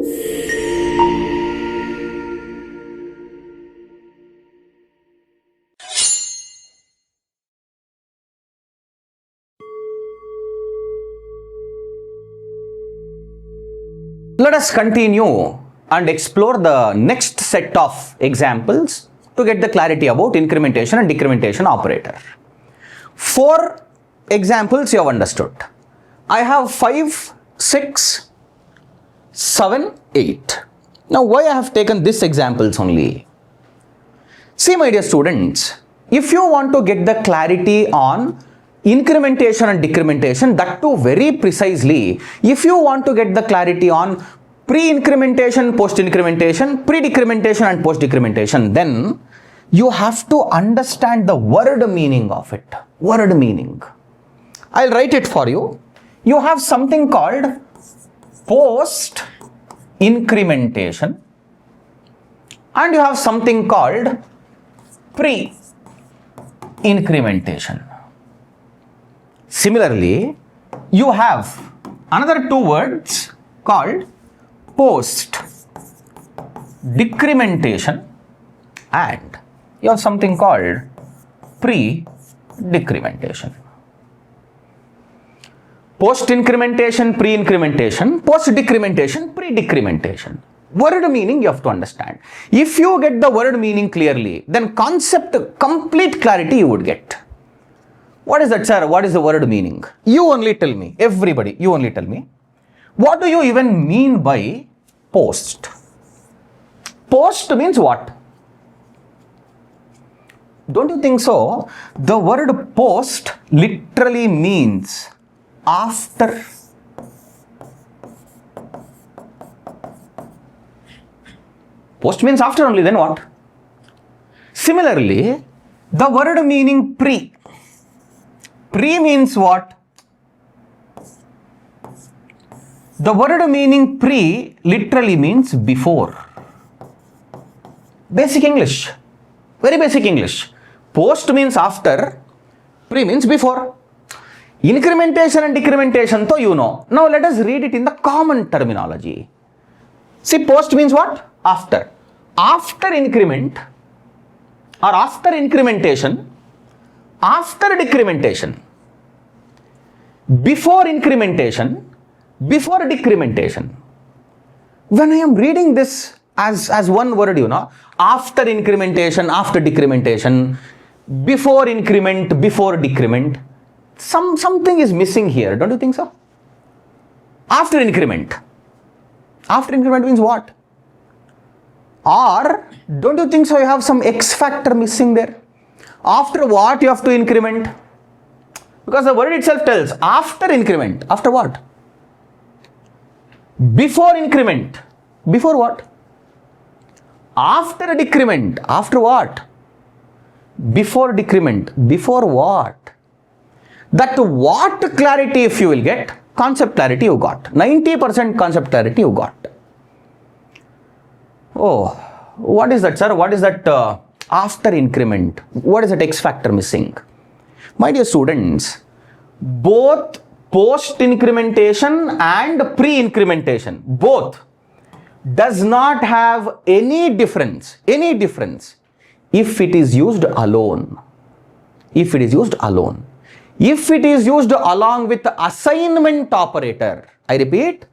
Let us continue and explore the next set of examples to get the clarity about incrementation and decrementation operator. 4 examples you have understood. I have 5, 6, 7, 8. Now why I have taken these examples only? See my dear students, if you want to get the clarity on incrementation and decrementation, that too very precisely, if you want to get the clarity on pre-incrementation, post-incrementation, pre-decrementation and post-decrementation, then you have to understand the word meaning of it. Word meaning. I'll write it for you. You have something called post-incrementation and you have something called pre-incrementation. Similarly, you have another 2 words called post-decrementation and you have something called pre-decrementation. Post-incrementation, pre-incrementation, post-decrementation, pre-decrementation. Word meaning you have to understand. If you get the word meaning clearly, then concept complete clarity you would get. What is that, sir? What is the word meaning? You only tell me. Everybody, you only tell me. What do you even mean by post? Post means what? Don't you think so? The word post literally means after. Post means after only, then what? Similarly, the word meaning pre. Pre means what? The word meaning pre literally means before. Basic English. Very basic English. Post means after, pre means before. Incrementation and decrementation, though you know. Now let us read it in the common terminology. See, post means what? After. After increment or after incrementation, after decrementation, before incrementation, before decrementation. When I am reading this as one word, you know, after incrementation, after decrementation, before increment, before decrement, something is missing here, don't you think so? After increment. After increment means what? Or don't you think so you have some X factor missing there? After what you have to increment? Because the word itself tells after increment. After what? Before increment. Before what? After decrement. After what? Before decrement. Before what? That what clarity if you will get, concept clarity you got. 90% concept clarity you got. Oh, what is that, sir? What is that after increment? What is that X factor missing? My dear students, both post-incrementation and pre-incrementation, both does not have any difference if it is used alone. If it is used alone. If it is used along with assignment operator, I repeat,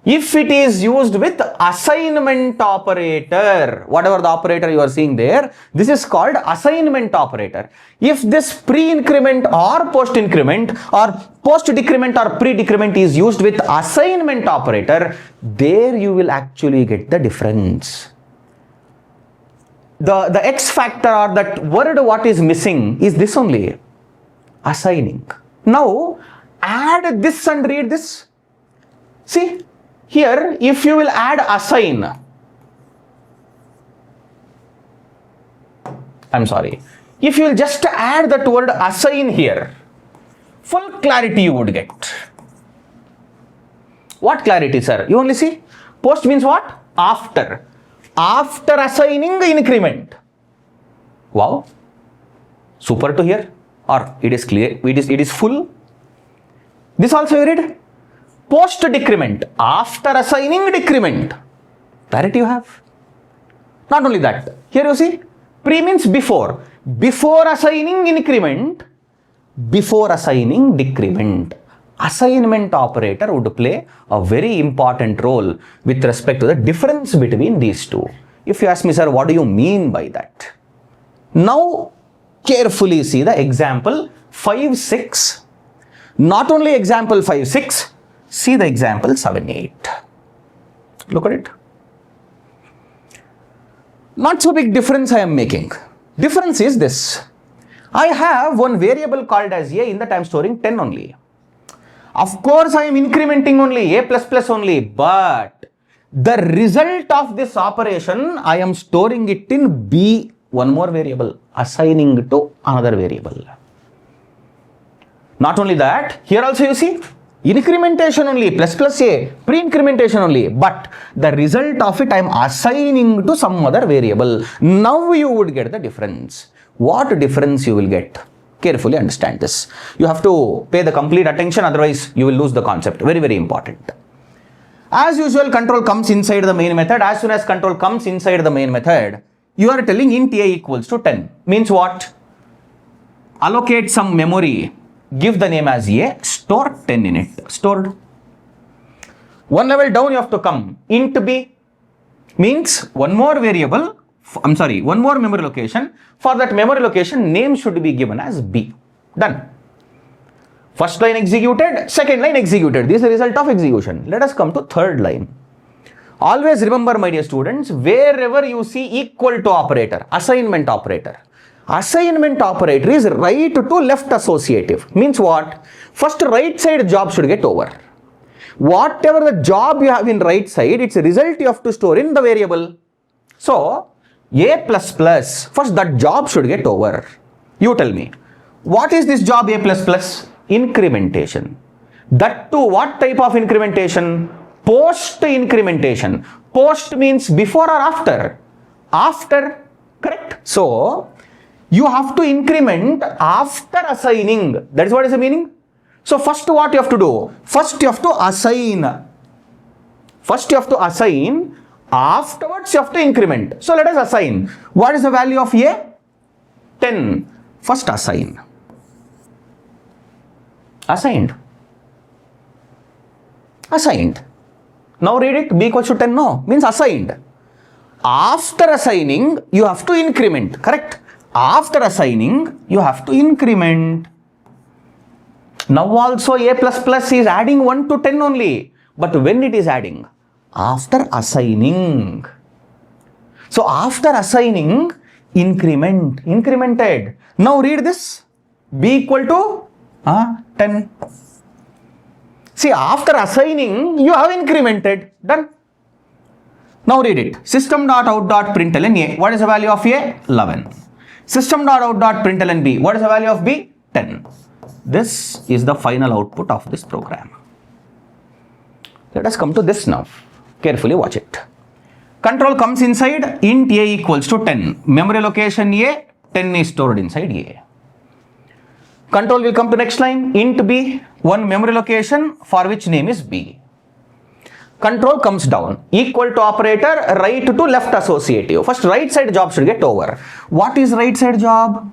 if it is used with assignment operator, whatever the operator you are seeing there, this is called assignment operator. If this pre-increment or post-increment or post-decrement or pre-decrement is used with assignment operator, there you will actually get the difference. The X factor or that word what is missing is this only, assigning. Now add this and read this. See, here if you will add assign, if you will just add that word assign here, full clarity you would get. What clarity, sir? You only see post means what? After. After assigning increment. Wow, super to hear. Or it is clear, it is full. This also you read. Post-decrement, after assigning decrement. Directly you have. Not only that, here you see, pre means before. Before assigning increment, before assigning decrement, assignment operator would play a very important role with respect to the difference between these two. If you ask me, sir, what do you mean by that? Now, carefully see the example 5, 6. Not only example 5, 6, see the example 7, 8. Look at it. Not so big difference I am making. Difference is this. I have one variable called as A, in that I am storing 10 only. Of course, I am incrementing only A++ only, but the result of this operation, I am storing it in B, one more variable, assigning to another variable. Not only that, here also you see, incrementation only, plus A, pre-incrementation only, but the result of it I am assigning to some other variable. Now you would get the difference. What difference you will get? Carefully understand this. You have to pay the complete attention, otherwise you will lose the concept. Very, very important. As usual, control comes inside the main method. As soon as control comes inside the main method, you are telling int A equals to 10. Means what? Allocate some memory. Give the name as A, store 10 in it. Stored. One level down you have to come. Int B means one more variable, one more memory location. For that memory location, name should be given as B. Done. First line executed, second line executed. This is the result of execution. Let us come to third line. Always remember, my dear students, wherever you see equal to operator, assignment operator. Assignment operator is right to left associative. Means what? First right side job should get over. Whatever the job you have in right side, its result you have to store in the variable. So, A++, first that job should get over. You tell me, what is this job A++? Incrementation. That too, what type of incrementation? Post-incrementation. Post means before or after? After, correct? So, you have to increment after assigning. That is what is the meaning. So, first what you have to do? First you have to assign. Afterwards you have to increment. So, let us assign. What is the value of A? 10. First assign. Assigned. Now read it. B equals to 10. No. Means assigned. After assigning, you have to increment. Correct? After assigning, you have to increment. Now also A++ is adding 1 to 10 only. But when it is adding? After assigning. So after assigning, incremented. Now read this. B equal to 10. See, after assigning, you have incremented. Done. Now read it. System.out.println A. What is the value of A? 11. System.out.println B. What is the value of B? 10. This is the final output of this program. Let us come to this now. Carefully watch it. Control comes inside. Int A equals to 10. Memory location A, 10 is stored inside A. Control will come to next line. Int B, one memory location for which name is B. Control comes down. Equal to operator, right to left associative. First right side job should get over. What is right side job?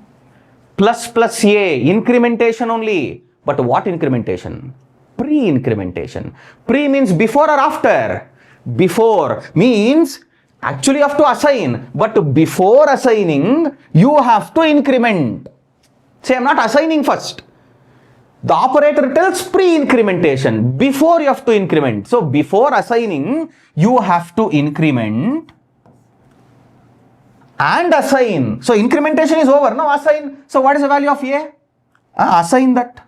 Plus A, incrementation only. But what incrementation? Pre-incrementation. Pre means before or after? Before means actually you have to assign. But before assigning, you have to increment. Say, I am not assigning first. The operator tells pre-incrementation. Before you have to increment. So, before assigning, you have to increment and assign. So, incrementation is over. Now, assign. So, what is the value of A? Assign that.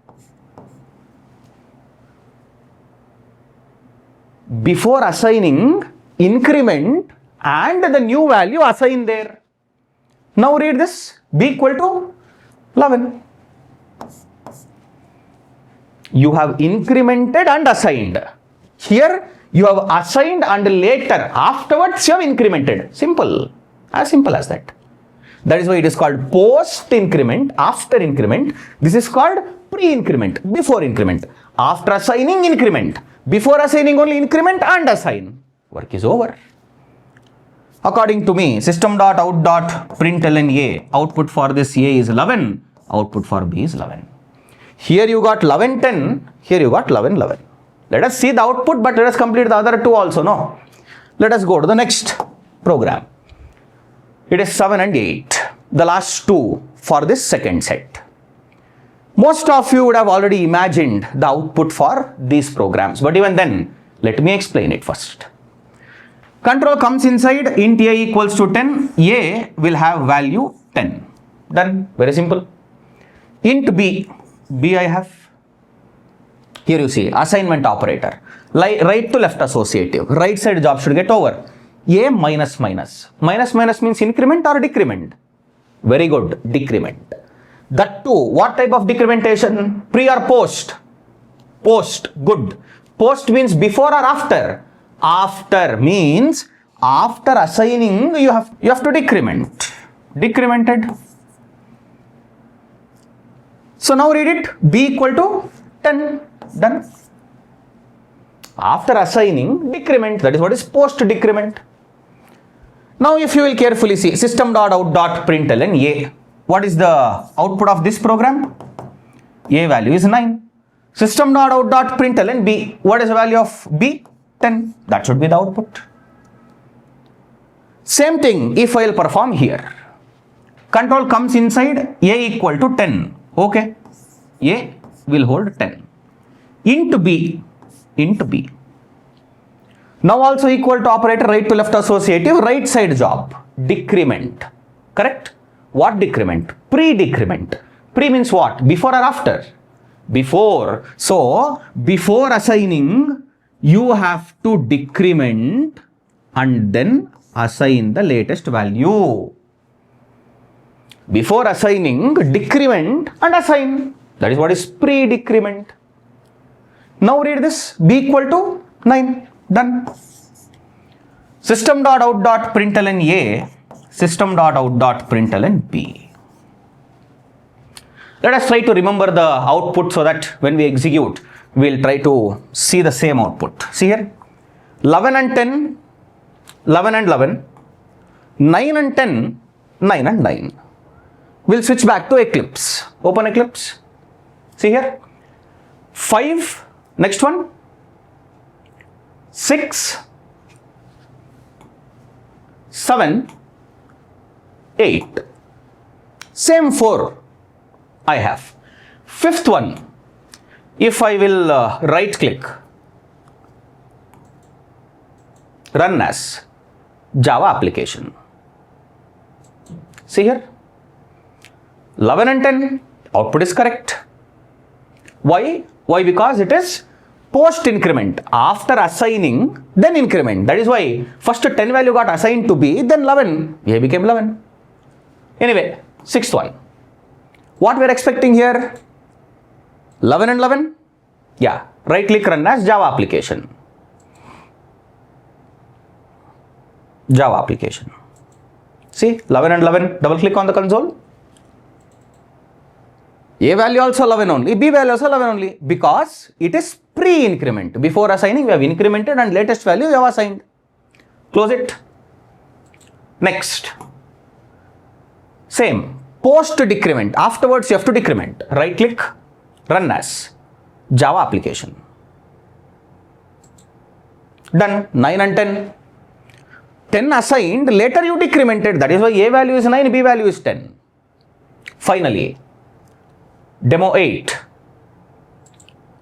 Before assigning, increment and the new value assign there. Now, read this. B equal to 11. You have incremented and assigned. Here you have assigned and later afterwards you have incremented. Simple. As simple as that. That is why it is called post-increment, after increment. This is called pre-increment, before increment. After assigning, increment. Before assigning, only increment and assign. Work is over. According to me, system.out.println A, output for this A is 11, output for B is 11. Here you got 11, 10, here you got 11, 11. Let us see the output, but let us complete the other two also, no? Let us go to the next program. It is 7 and 8, the last two for this second set. Most of you would have already imagined the output for these programs, but even then, let me explain it first. Control comes inside, int A equals to 10, A will have value 10. Done, very simple. Int B, B I have. Here you see, assignment operator. Right to left associative, right side job should get over. A minus minus. Minus minus means increment or decrement? Very good, decrement. That too, what type of decrementation? Pre or post? Post, good. Post means before or after? After means after assigning you have to decrement. Decremented. So now read it, B equal to 10, done. After assigning decrement, that is what is post decrement. Now if you will carefully see system.out.println A, what is the output of this program? A value is 9. System.out.println B, what is the value of B? 10. That should be the output. Same thing if I will perform here. Control comes inside, A equal to 10. Okay. A will hold 10. Int B. Now also equal to operator, right to left associative, right side job. Decrement. Correct? What decrement? Pre-decrement. Pre means what? Before or after? Before. So, before assigning, you have to decrement and then assign the latest value. Before assigning, decrement and assign. That is what is pre-decrement. Now read this, B equal to 9. Done. System.out.println A, system.out.println B. Let us try to remember the output so that when we execute, we will try to see the same output. See here, 11 and 10, 11 and 11, 9 and 10, 9 and 9. We'll switch back to Eclipse. Open Eclipse. See here, 5, next one, 6, 7, 8. Same 4 I have. Fifth one, if I will right click, run as Java application. See here, 11 and 10, output is correct. Why? Why? Because it is post-increment. After assigning, then increment. That is why first 10 value got assigned to B, then 11. A became 11. Anyway, sixth one. What we are expecting here? 11 and 11? Yeah. Right click, run as Java application. Java application. See, 11 and 11. Double click on the console. A value also 11 only, B value also 11 only, because it is pre-increment. Before assigning, we have incremented and latest value we have assigned. Close it. Next. Same. Post-decrement. Afterwards, you have to decrement. Right click, run as Java application. Done. 9 and 10. 10 assigned, later you decremented. That is why A value is 9, B value is 10. Finally, demo 8.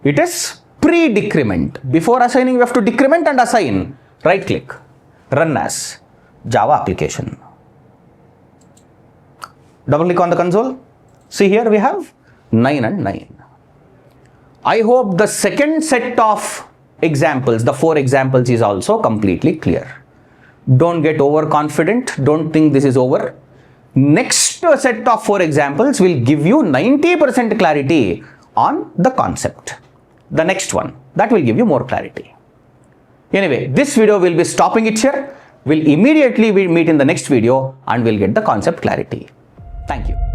It is pre-decrement. Before assigning, we have to decrement and assign. Right click, run as Java application. Double click on the console. See here we have 9 and 9. I hope the second set of examples, the 4 examples, is also completely clear. Don't get overconfident. Don't think this is over. Next set of 4 examples will give you 90% clarity on the concept. The next one, that will give you more clarity. Anyway, this video will be stopping it here. We'll immediately meet in the next video and we'll get the concept clarity. Thank you.